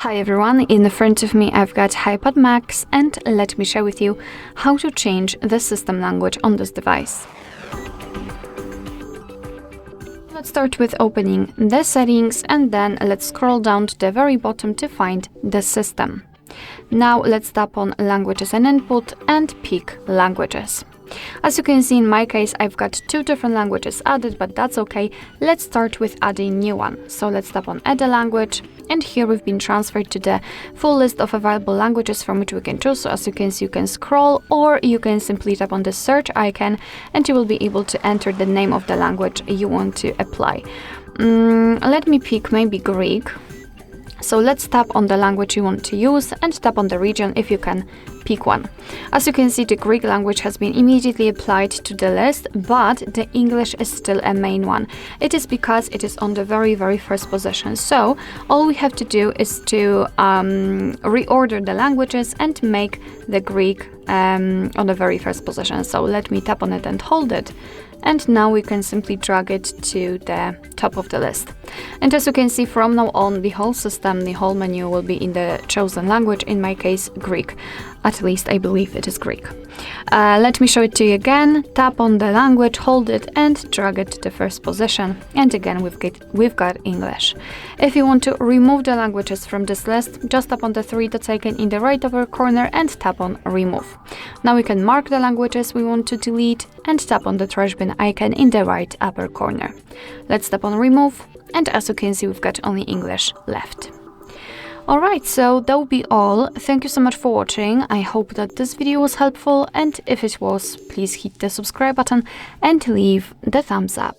Hi everyone, in front of me I've got iPad Max and let me share with you how to change the system language on this device. Let's start with opening the settings and then let's scroll down to the very bottom to find the system. Now let's tap on languages and input and pick languages. As you can see, in my case, I've got two different languages added, but that's okay. Let's start with adding new one. So let's tap on add a language, and here we've been transferred to the full list of available languages from which we can choose. So as you can see, you can scroll or you can simply tap on the search icon and you will be able to enter the name of the language you want to apply. Let me pick maybe Greek. So let's tap on the language you want to use and tap on the region if you can pick one. As you can see, the Greek language has been immediately applied to the list, but the English is still a main one. It is because it is on the very first position. So all we have to do is to reorder the languages and make the Greek on the very first position. So let me tap on it and hold it. And now we can simply drag it to the top of the list. And as you can see, from now on, the whole system, the whole menu will be in the chosen language, in my case, Greek. At least I believe it is Greek. Let me show it to you again. Tap on the language, hold it and drag it to the first position. And again, we've got English. If you want to remove the languages from this list, just tap on the three dots icon in the right upper corner and tap on remove. Now we can mark the languages we want to delete and tap on the trash bin icon in the right upper corner. Let's tap on remove, and as you can see, we've got only English left. Alright, so that will be all. Thank you so much for watching. I hope that this video was helpful, and if it was, please hit the subscribe button and leave the thumbs up.